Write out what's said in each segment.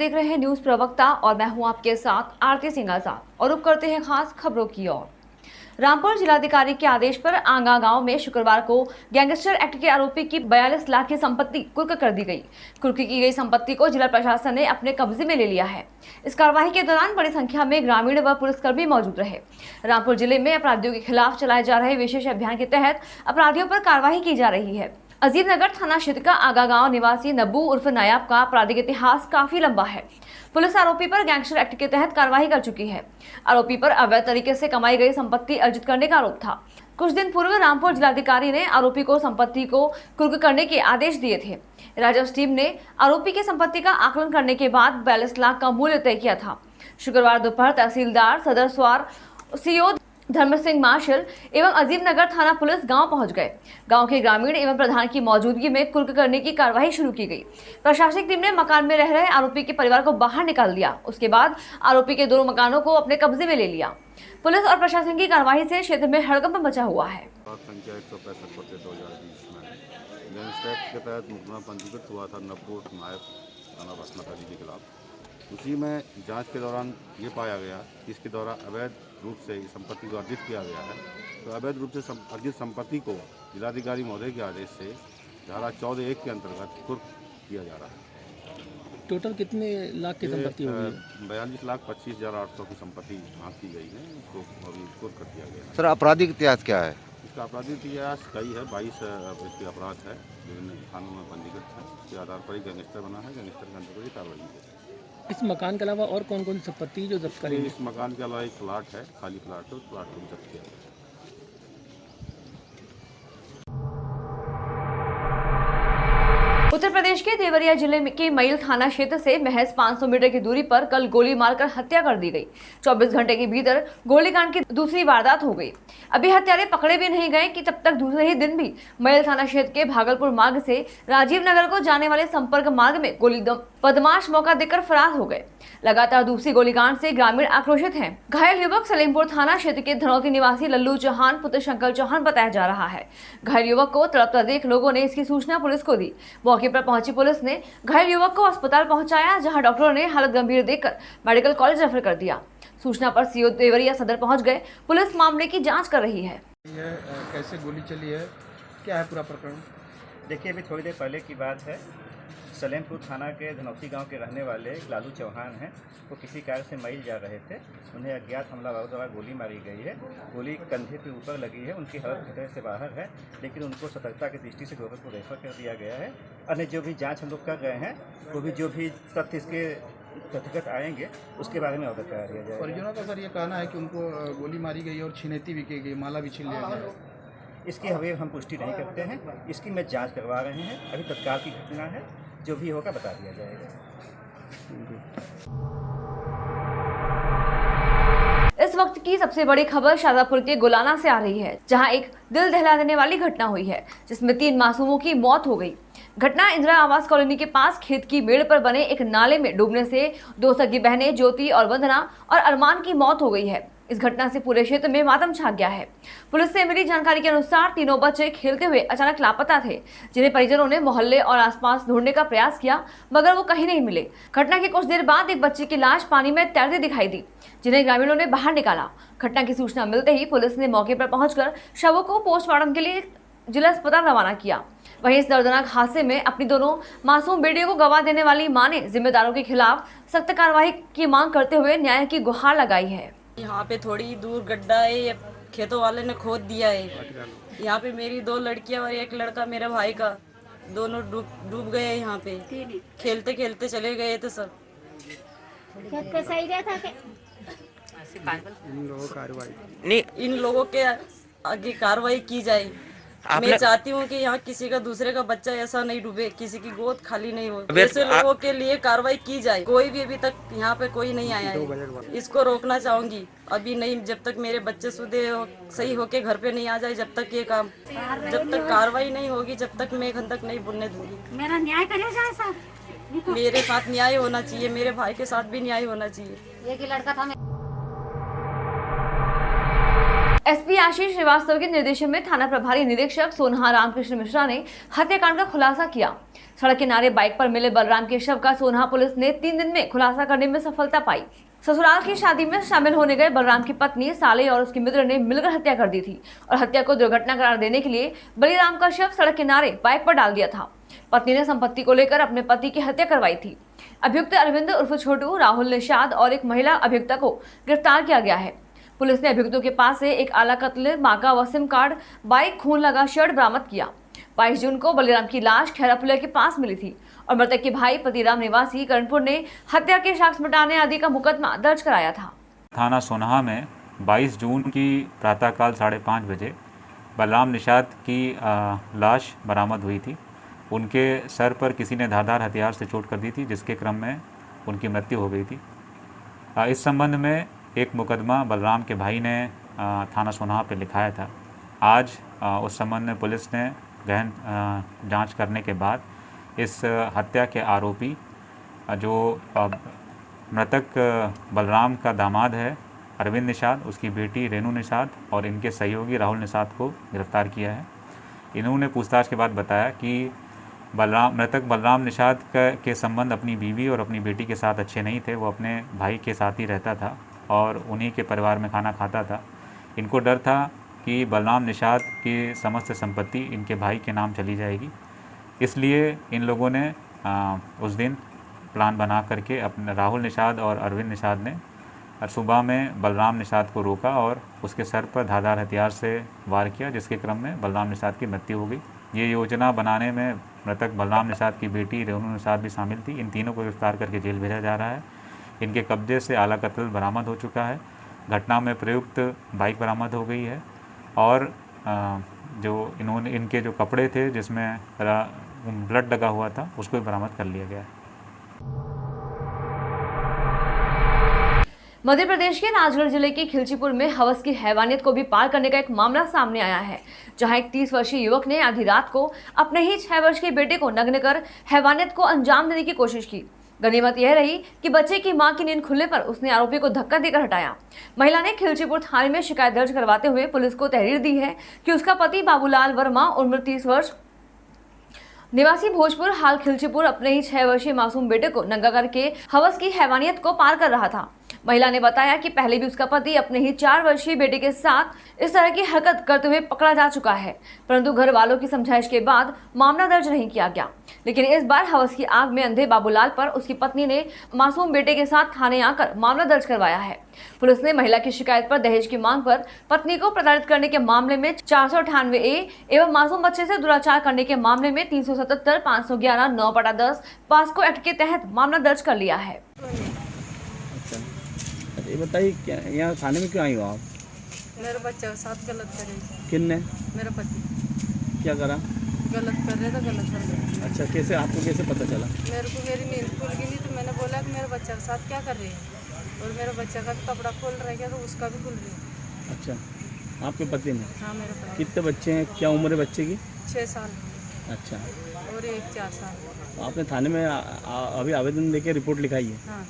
देख रहे हैं न्यूज प्रवक्ता और मैं हूं आपके साथ आरती सिंह आजाद और रुक करते हैं खास खबरों की ओर। रामपुर जिलाधिकारी के आदेश पर आंगा गांव में शुक्रवार को गैंगस्टर एक्ट के आरोपी की 42 लाख की संपत्ति कुर्क कर दी गई। कुर्क की गई संपत्ति को जिला प्रशासन ने अपने कब्जे में ले लिया है। इस कार्रवाई के दौरान बड़ी संख्या में ग्रामीण व पुलिसकर्मी मौजूद रहे। रामपुर जिले में अपराधियों के खिलाफ चलाए जा रहे विशेष अभियान के तहत अपराधियों पर कार्रवाई की जा रही है। अजीमनगर थाना क्षेत्र का आगा गांव निवासी नब्बू उर्फ नायाब का आपराधिक इतिहास काफी लंबा है। पुलिस आरोपी पर गैंगस्टर एक्ट के तहत कार्रवाई कर चुकी है। आरोपी पर अवैध तरीके से कमाई गई संपत्ति अर्जित करने का आरोप था। कुछ दिन पूर्व रामपुर जिलाधिकारी ने आरोपी को संपत्ति को कुर्क करने के आदेश दिए थे। राजस्व टीम ने आरोपी की संपत्ति का आकलन करने के बाद 42 लाख का मूल्य तय किया था। शुक्रवार दोपहर तहसीलदार सदर स्वार सीओ धर्म सिंह मार्शल एवं अजीमनगर थाना पुलिस गांव पहुंच गए। गांव के ग्रामीण एवं प्रधान की मौजूदगी में कुर्क करने की कार्रवाई शुरू की गई। प्रशासनिक टीम ने मकान में रह रहे आरोपी के परिवार को बाहर निकाल दिया। उसके बाद आरोपी के दोनों मकानों को अपने कब्जे में ले लिया। पुलिस और प्रशासन की कार्रवाई से क्षेत्र में हड़कंप मचा हुआ है। संख्या 165/2020 में गैंगस्टर एक्ट के तहत मुकदमा पंजीकृत हुआ था नब्बू नायब थाना बसमत के खिलाफ। उसी में जांच के दौरान ये पाया गया कि इसके द्वारा अवैध रूप से संपत्ति को अर्जित किया गया है। तो अवैध रूप से अर्जित संपत्ति को जिलाधिकारी महोदय के आदेश से धारा 14(1) के अंतर्गत कुर्क किया जा रहा है। टोटल कितने लाख की संपत्ति होगी? 42,25,800 की संपत्ति आँक की गई है। इसको अभी कुर्क कर दिया गया है। सर, आपराधिक इतिहास क्या है? इसका आपराधिक इतिहास कई है, 22 इसके अपराध है, विभिन्न थानों में पंजीकृत है। इसके आधार पर ही गैंगस्टर बना है। गैंगस्टर के अंतर्गत ही कार्रवाई है। इस मकान के अलावा और कौन कौन सी संपत्ति जो जब्त करेंगे? इस मकान के अलावा एक प्लाट है, खाली प्लाट है, उस प्लाट को भी जब्त किया गया है। उत्तर प्रदेश के देवरिया जिले के मईल थाना क्षेत्र से महज 500 मीटर की दूरी पर कल गोली मारकर हत्या कर दी गई। 24 घंटे के भीतर गोलीकांड की दूसरी वारदात हो गई। अभी हत्यारे पकड़े भी नहीं गए कि तब तक दूसरे ही दिन भी मईल थाना क्षेत्र के भागलपुर मार्ग से राजीव नगर को जाने वाले संपर्क मार्ग में गोली बदमाश मौका देकर फरार हो गए। लगातार दूसरी गोलीकांड से ग्रामीण आक्रोशित हैं। घायल युवक सलेमपुर थाना क्षेत्र के धनौती निवासी लल्लू चौहान पुत्र शंकर चौहान बताया जा रहा है। घायल युवक को तड़पता देख लोगों ने इसकी सूचना पुलिस को दी। मौके पर पहुंची पुलिस ने घायल युवक को अस्पताल पहुंचाया, जहां डॉक्टरों ने हालत गंभीर देखकर मेडिकल कॉलेज रेफर कर दिया। सूचना पर सीओ देवरिया सदर पहुंच गए। पुलिस मामले की जांच कर रही है। कैसे गोली चली है, क्या है पूरा प्रकरण? देखिए, अभी थोड़ी देर पहले की बात है। सलेमपुर थाना के धनौती गांव के रहने वाले लालू चौहान हैं। वो किसी कार्य से मईल जा रहे थे। उन्हें अज्ञात हमलावरों द्वारा गोली मारी गई है। गोली कंधे पे ऊपर लगी है। उनकी हालत खतरे से बाहर है, लेकिन उनको सतर्कता की दृष्टि से गोबर को रेफर कर दिया गया है। अन्य जो भी जांच हम लोग कर रहे हैं, वो भी जो भी तथ्य इसके तथ्यगत आएंगे उसके बारे में अवगत करा दिया जाएगा। परिजनों का सर ये कहना है कि उनको गोली मारी गई और छिनेती भी की गई, माला भी छीन लिया गया। इसकी अभी हम पुष्टि नहीं करते हैं। इसकी मैं जाँच करवा रहे हैं। अभी तत्काल की घटना है, जो भी होगा बता दिया जाएगा। इस वक्त की सबसे बड़ी खबर शाजापुर के गुलाना से आ रही है, जहां एक दिल दहला देने वाली घटना हुई है, जिसमें 3 मासूमों की मौत हो गई। घटना इंदिरा आवास कॉलोनी के पास खेत की मेड़ पर बने एक नाले में डूबने से 2 सगी बहनें ज्योति और वंदना और अरमान की मौत हो गई है। इस घटना से पूरे क्षेत्र में मातम छा गया है। पुलिस से मिली जानकारी के अनुसार तीनों बच्चे खेलते हुए अचानक लापता थे, जिन्हें परिजनों ने मोहल्ले और आसपास ढूंढने का प्रयास किया, मगर वो कहीं नहीं मिले। घटना के कुछ देर बाद एक बच्चे की लाश पानी में तैरती दिखाई दी, जिन्हें ग्रामीणों ने बाहर निकाला। घटना की सूचना मिलते ही पुलिस ने मौके पर पहुंचकर शवों को पोस्टमार्टम के लिए जिला अस्पताल रवाना किया। वहीं इस दर्दनाक हादसे में अपनी दोनों मासूम बेटियों को गवा देने वाली मां ने जिम्मेदारों के खिलाफ सख्त कार्रवाई की मांग करते हुए न्याय की गुहार लगाई है। यहाँ पे थोड़ी दूर गड्ढा है, ये खेतों वाले ने खोद दिया है। यहाँ पे मेरी 2 लड़कियां और एक लड़का मेरे भाई का, दोनों डूब गए। यहाँ पे खेलते खेलते चले गए थे सब। इन लोगों के आगे कार्रवाई की जाए। मैं चाहती हूँ कि यहाँ किसी का दूसरे का बच्चा ऐसा नहीं डूबे, किसी की गोद खाली नहीं हो। ऐसे लोगों के लिए कार्रवाई की जाए। कोई भी अभी तक यहाँ पे कोई नहीं आया है। इसको रोकना चाहूंगी। अभी नहीं, जब तक मेरे बच्चे सही होके घर पे नहीं आ जाए, जब तक ये काम, जब तक कार्रवाई नहीं होगी, जब तक मैं खंदक नहीं बुनने दूंगी। मेरा न्याय करे जाए सर। मेरे साथ न्याय होना चाहिए, मेरे भाई के साथ भी न्याय होना चाहिए। एक ही लड़का था। एसपी आशीष श्रीवास्तव के निर्देशन में थाना प्रभारी निरीक्षक सोनहा रामकृष्ण मिश्रा ने हत्याकांड का खुलासा किया। सड़क किनारे बाइक पर मिले बलराम के शव का सोनहा पुलिस ने 3 दिन में खुलासा करने में सफलता पाई। ससुराल की शादी में शामिल होने गए बलराम की पत्नी साले और उसके मित्र ने मिलकर हत्या कर दी थी और हत्या को दुर्घटना करार देने के लिए बलिराम का शव सड़क किनारे बाइक पर डाल दिया था। पत्नी ने संपत्ति को लेकर अपने पति की हत्या करवाई थी। अभियुक्त अरविंद उर्फ छोटू, राहुल निषाद और एक महिला अभियुक्ता को गिरफ्तार किया गया है। पुलिस ने अभियुक्तों के पास से एक आला कत्ल, माका व सिम कार्ड, बाइक, खून लगा शर्ट बरामद किया। 22 जून को बलिराम की लाश खैरापुलिया के पास मिली थी और मृतक के भाई पतिराम निवासी करणपुर ने हत्या के साक्ष्य मिटाने आदि का मुकदमा दर्ज कराया था। थाना सोनहा में 22 जून की प्रातःकाल 5:30 बजे बलराम निषाद की लाश बरामद हुई थी। उनके सर पर किसी ने धारदार हथियार से चोट कर दी थी, जिसके क्रम में उनकी मृत्यु हो गई थी। इस संबंध में एक मुकदमा बलराम के भाई ने थाना सोनहा पर लिखाया था। आज उस संबंध में पुलिस ने गहन जांच करने के बाद इस हत्या के आरोपी जो मृतक बलराम का दामाद है अरविंद निषाद, उसकी बेटी रेणु निषाद और इनके सहयोगी राहुल निषाद को गिरफ्तार किया है। इन्होंने पूछताछ के बाद बताया कि मृतक बलराम निषाद के संबंध अपनी बीवी और अपनी बेटी के साथ अच्छे नहीं थे। वो अपने भाई के साथ ही रहता था और उन्हीं के परिवार में खाना खाता था। इनको डर था कि बलराम निषाद की समस्त संपत्ति इनके भाई के नाम चली जाएगी, इसलिए इन लोगों ने उस दिन प्लान बना करके अपने राहुल निषाद और अरविंद निषाद ने सुबह में बलराम निषाद को रोका और उसके सर पर धारदार हथियार से वार किया, जिसके क्रम में बलराम निषाद की मृत्यु हो गई। ये योजना बनाने में मृतक बलराम निषाद की बेटी रेणु निषाद भी शामिल थी। इन तीनों को गिरफ्तार करके जेल भेजा जा रहा है। इनके कब्जे से आला कत्ल बरामद हो चुका है। घटना में प्रयुक्त बाइक बरामद हो गई है और जो इनके जो कपड़े थे जिसमें ब्लड लगा हुआ था उसको भी बरामद कर लिया गया है। मध्य प्रदेश के राजगढ़ जिले के खिलचीपुर में हवस की हैवानियत को भी पार करने का एक मामला सामने आया है, जहां एक 30 वर्षीय युवक ने आधी रात को अपने ही 6 वर्ष के बेटे को नग्न कर हैवानियत को अंजाम देने की कोशिश की। गनीमत यह रही कि बच्चे की मां की नींद खुलने पर उसने आरोपी को धक्का देकर हटाया। महिला ने खिलचीपुर थाने में शिकायत दर्ज करवाते हुए पुलिस को तहरीर दी है कि उसका पति बाबूलाल वर्मा उम्र 30 वर्ष निवासी भोजपुर हाल खिलचीपुर अपने ही 6 वर्षीय मासूम बेटे को नंगा करके हवस की हैवानियत को पार कर रहा था। महिला ने बताया कि पहले भी उसका पति अपने ही 4 वर्षीय बेटे के साथ इस तरह की हरकत करते हुए पकड़ा जा चुका है, परंतु घर वालों की समझाइश के बाद मामला दर्ज नहीं किया गया। लेकिन इस बार हवस की आग में अंधे बाबूलाल पर उसकी पत्नी ने मासूम बेटे के साथ थाने आकर मामला दर्ज करवाया है। पुलिस ने महिला की शिकायत पर दहेज की मांग पर पत्नी को प्रताड़ित करने के मामले में 498A एवं मासूम बच्चे से दुराचार करने के मामले में 377, 511, 9/10 पास्को एक्ट के तहत मामला दर्ज कर लिया है। ये बताइए क्या यहाँ थाने में क्यों आई हो आप? मेरे बच्चे के साथ गलत करे। किनने? मेरा पति। क्या करा? गलत कर रहे थे, गलत कर रहे। अच्छा, कैसे आपको कैसे पता चला? मेरे को मेरी नींद खुल गई नहीं तो मैंने बोला कि मेरे बच्चे के साथ क्या कर रही है, और मेरे बच्चे का कपड़ा खोल रह गया तो उसका भी खुल गया। अच्छा, आपके पति ने? हाँ, मेरे पति। कितने बच्चे हैं? क्या उम्र है बच्चे की? 6 साल। अच्छा, और एक 4 साल। तो आपने थाने में अभी आवेदन देके रिपोर्ट लिखाई है? हाँ।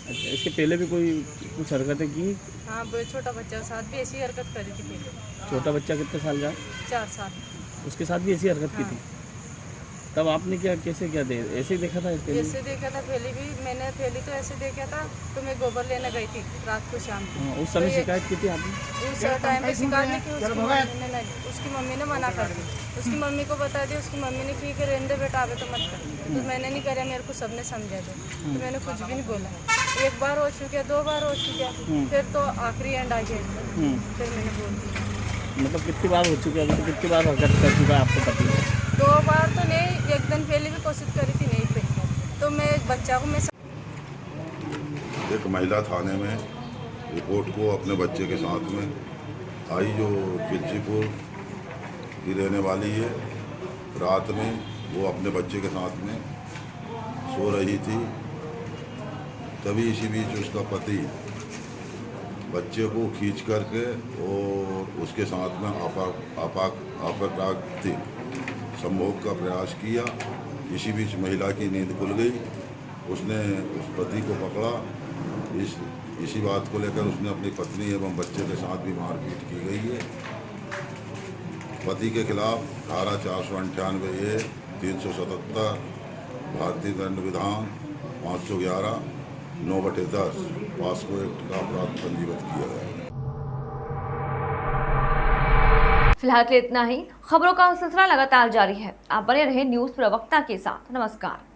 अच्छा, इसके पहले भी कोई कुछ हरकतें की? हाँ, वो छोटा बच्चा के साथ भी ऐसी हरकत करी थी पहले। छोटा बच्चा कितने साल का? 4 साल। उसके साथ भी ऐसी हरकत की थी? तब आपने क्या कैसे क्या दे ऐसे ही देखा था? ऐसे देखा था पहले भी मैंने, पहले तो ऐसे देखा था तो मैं गोबर लेने गई थी रात को शाम को। उस समय शिकायत की थी आपने? उस टाइम पे शिकायत नहीं की, उसकी मम्मी ने मना कर दी। उसकी मम्मी को बता दिया, उसकी मम्मी ने की रहने दे बेटा आवे तो मत कर, तो मैंने नहीं करा, मेरे को सबने समझा दो तो मैंने कुछ भी नहीं बोला। 1 बार हो चुका, 2 बार हो चुका, फिर तो आखिरी एंड आ गया, फिर मैंने बोल दिया। मतलब कितनी बार हो चुकी है? अभी तो कितनी बार हरकत कर चुका है आपको पति? 2 बार तो नहीं, 1 दिन पहले भी कोशिश करी थी, नहीं पे तो मैं बच्चा को मैं एक महिला थाने में रिपोर्ट को अपने बच्चे के साथ में आई, जो खिलचीपुर की रहने वाली है। रात में वो अपने बच्चे के साथ में सो रही थी, तभी इसी बीच उसका पति बच्चे को खींच करके और उसके साथ में अपराधिक संभोग का प्रयास किया। इसी बीच महिला की नींद खुल गई, उसने उस पति को पकड़ा। इसी बात को लेकर उसने अपनी पत्नी एवं बच्चे के साथ भी मारपीट की गई है। पति के खिलाफ धारा 498A 377 भारतीय दंड विधान 511 9/10 पॉस्को एक्ट का अपराध पंजीबद्ध किया गया है। फिलहाल के लिए इतना ही। खबरों का सिलसिला लगातार जारी है। आप बने रहे न्यूज प्रवक्ता के साथ। नमस्कार।